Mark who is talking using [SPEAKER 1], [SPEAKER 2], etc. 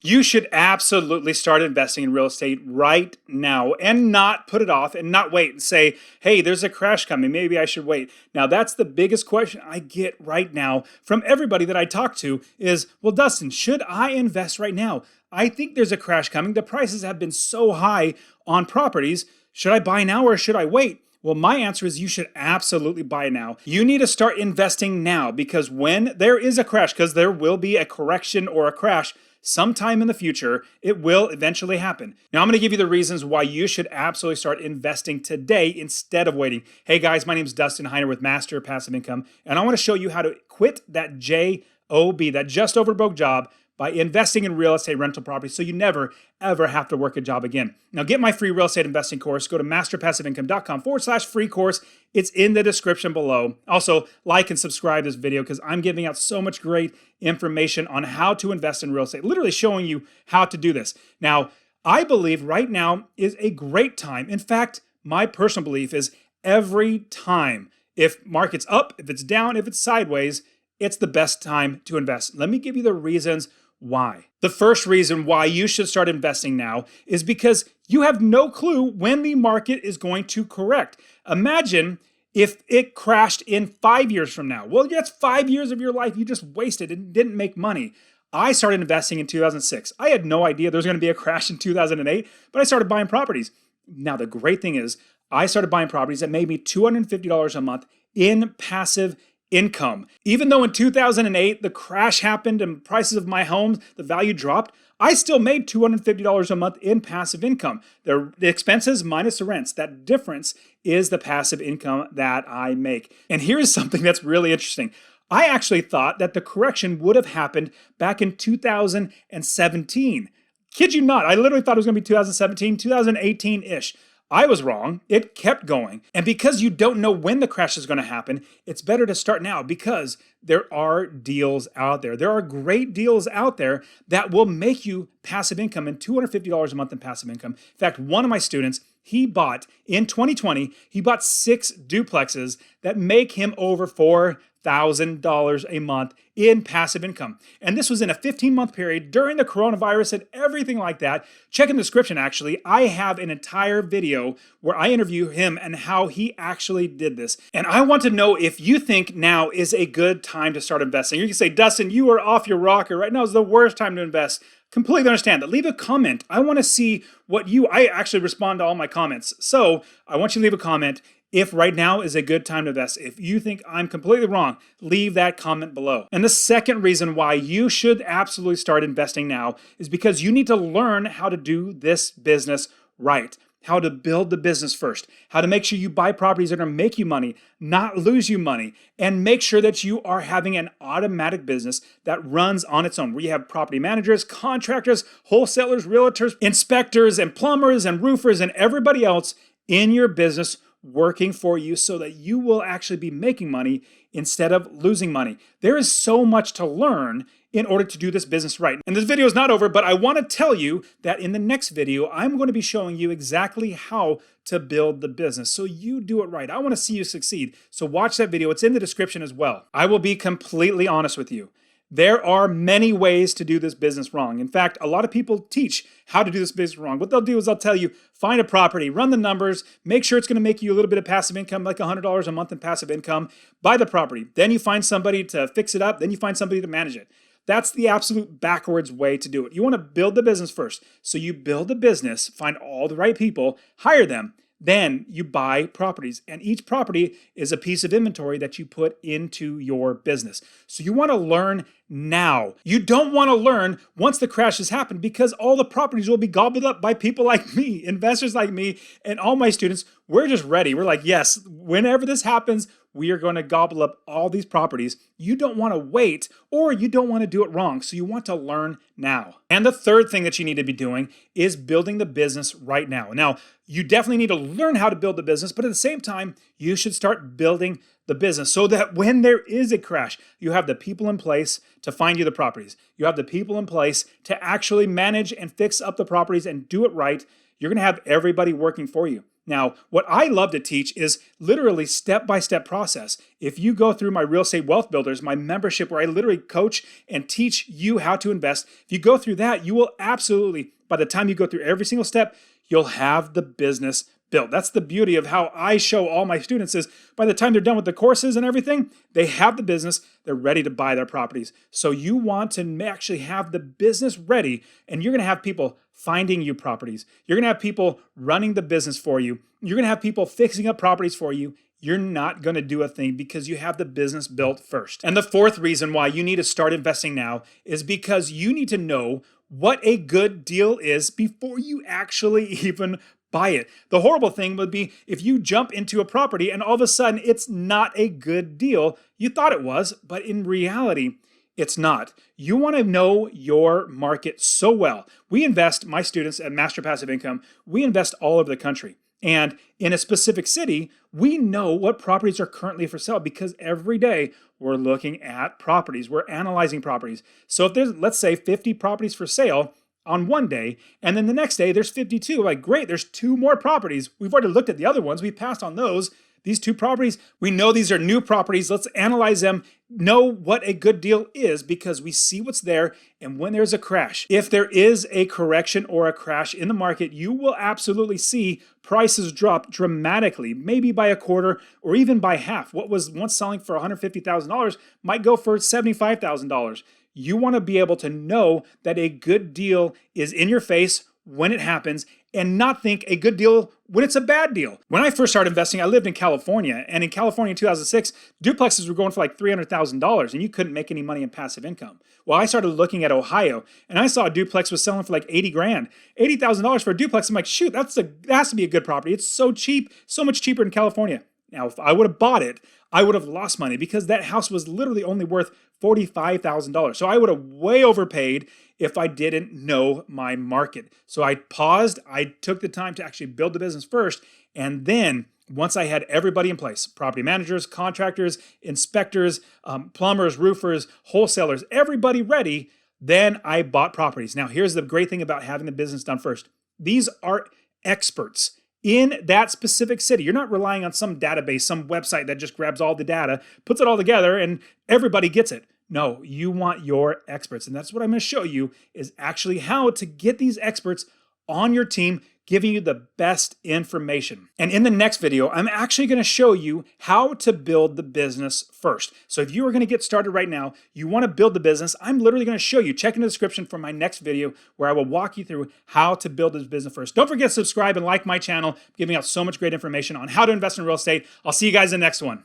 [SPEAKER 1] You should absolutely start investing in real estate right now and not put it off and not wait and say, hey, there's a crash coming. Maybe I should wait. Now, that's the biggest question I get right now from everybody that I talk to is, well, Dustin, should I invest right now? I think there's a crash coming. The prices have been so high on properties. Should I buy now or should I wait? Well, my answer is you should absolutely buy now. You need to start investing now because when there is a crash, because there will be a correction or a crash, sometime in the future, it will eventually happen. Now, I'm going to give you the reasons why you should absolutely start investing today instead of waiting. Hey guys, my name is Dustin Heiner with Master Passive Income, and I want to show you how to quit that JOB, that just over broke job, by investing in real estate rental property so you never, ever have to work a job again. Now, get my free real estate investing course. Go to masterpassiveincome.com/free course. It's in the description below. Also, like and subscribe to this video because I'm giving out so much great information on how to invest in real estate, literally showing you how to do this. Now, I believe right now is a great time. In fact, my personal belief is every time, if market's up, if it's down, if it's sideways, it's the best time to invest. Let me give you the reasons why. The first reason why you should start investing now is because you have no clue when the market is going to correct. Imagine if it crashed in 5 years from now. Well, that's 5 years of your life you just wasted and didn't make money. I started investing in 2006. I had no idea there was going to be a crash in 2008, but I started buying properties. Now, the great thing is I started buying properties that made me $250 a month in passive income. Even though in 2008 the crash happened and prices of my homes, the value dropped, I still made $250 a month in passive income. The expenses minus the rents, that difference is the passive income that I make. And here's something that's really interesting. I actually thought that the correction would have happened back in 2017. Kid you not, I literally thought it was going to be 2017, 2018-ish. I was wrong. It kept going. And because you don't know when the crash is going to happen, it's better to start now because there are deals out there. There are great deals out there that will make you passive income and $250 a month in passive income. In fact, one of my students, he bought in 2020, he bought 6 duplexes that make him over $4,000 a month in passive income. And this was in a 15-month period during the coronavirus and everything like that. Check in the description, actually. I have an entire video where I interview him and how he actually did this. And I want to know if you think now is a good time to start investing. You can say, Dustin, you are off your rocker. Right now is the worst time to invest. Completely understand that. Leave a comment. I want to see I actually respond to all my comments. So I want you to leave a comment. If right now is a good time to invest, if you think I'm completely wrong, leave that comment below. And the second reason why you should absolutely start investing now is because you need to learn how to do this business right. How to build the business first, how to make sure you buy properties that are going to make you money, not lose you money, and make sure that you are having an automatic business that runs on its own, where you have property managers, contractors, wholesalers, realtors, inspectors, and plumbers, and roofers, and everybody else in your business working for you so that you will actually be making money instead of losing money. There is so much to learn in order to do this business right. And this video is not over, but I want to tell you that in the next video, I'm going to be showing you exactly how to build the business so you do it right. I want to see you succeed. So watch that video. It's in the description as well. I will be completely honest with you. There are many ways to do this business wrong. In fact, a lot of people teach how to do this business wrong. What they'll do is they'll tell you, find a property, run the numbers, make sure it's going to make you a little bit of passive income, like $100 a month in passive income, buy the property. Then you find somebody to fix it up. Then you find somebody to manage it. That's the absolute backwards way to do it. You want to build the business first. So you build the business, find all the right people, hire them. Then you buy properties, and each property is a piece of inventory that you put into your business. So you want to learn now. You don't want to learn once the crash has happened because all the properties will be gobbled up by people like me, investors like me, and all my students. We're just ready. We're like, yes, whenever this happens, we are going to gobble up all these properties. You don't want to wait, or you don't want to do it wrong. So you want to learn now. And the third thing that you need to be doing is building the business right now. Now, you definitely need to learn how to build the business, but at the same time, you should start building the business so that when there is a crash, you have the people in place to find you the properties. You have the people in place to actually manage and fix up the properties and do it right. You're going to have everybody working for you. Now, what I love to teach is literally step-by-step process. If you go through my Real Estate Wealth Builders, my membership where I literally coach and teach you how to invest, if you go through that, you will absolutely, by the time you go through every single step, you'll have the business built. That's the beauty of how I show all my students is by the time they're done with the courses and everything, they have the business, they're ready to buy their properties. So you want to actually have the business ready, and you're going to have people finding you properties. You're going to have people running the business for you. You're going to have people fixing up properties for you. You're not going to do a thing because you have the business built first. And the fourth reason why you need to start investing now is because you need to know what a good deal is before you actually even buy it. The horrible thing would be if you jump into a property and all of a sudden it's not a good deal. You thought it was, but in reality, it's not. You want to know your market so well. We invest, my students at Master Passive Income, we invest all over the country. And in a specific city, we know what properties are currently for sale because every day we're looking at properties. We're analyzing properties. So if there's, let's say, 50 properties for sale on one day, and then the next day there's 52. Like, great, there's 2 more properties. We've already looked at the other ones. We passed on those. These 2 properties, we know these are new properties. Let's analyze them, know what a good deal is because we see what's there and when there's a crash. If there is a correction or a crash in the market, you will absolutely see prices drop dramatically, maybe by a quarter or even by half. What was once selling for $150,000 might go for $75,000. You want to be able to know that a good deal is in your face when it happens and not think a good deal when it's a bad deal. When I first started investing, I lived in California, and in California in 2006, duplexes were going for like $300,000 and you couldn't make any money in passive income. Well, I started looking at Ohio and I saw a duplex was selling for like 80 grand, $80,000 for a duplex. I'm like, shoot, that has to be a good property. It's so cheap, so much cheaper in California. Now, if I would have bought it, I would have lost money because that house was literally only worth $45,000. So I would have way overpaid if I didn't know my market. So I paused, I took the time to actually build the business first, and then once I had everybody in place, property managers, contractors, inspectors, plumbers, roofers, wholesalers, everybody ready, then I bought properties. Now, here's the great thing about having the business done first. These are experts in that specific city. You're not relying on some database, some website that just grabs all the data, puts it all together, and everybody gets it. No, you want your experts. And that's what I'm going to show you is actually how to get these experts on your team, giving you the best information. And in the next video, I'm actually going to show you how to build the business first. So if you are going to get started right now, you want to build the business, I'm literally going to show you, check in the description for my next video where I will walk you through how to build this business first. Don't forget to subscribe and like my channel, I'm giving out so much great information on how to invest in real estate. I'll see you guys in the next one.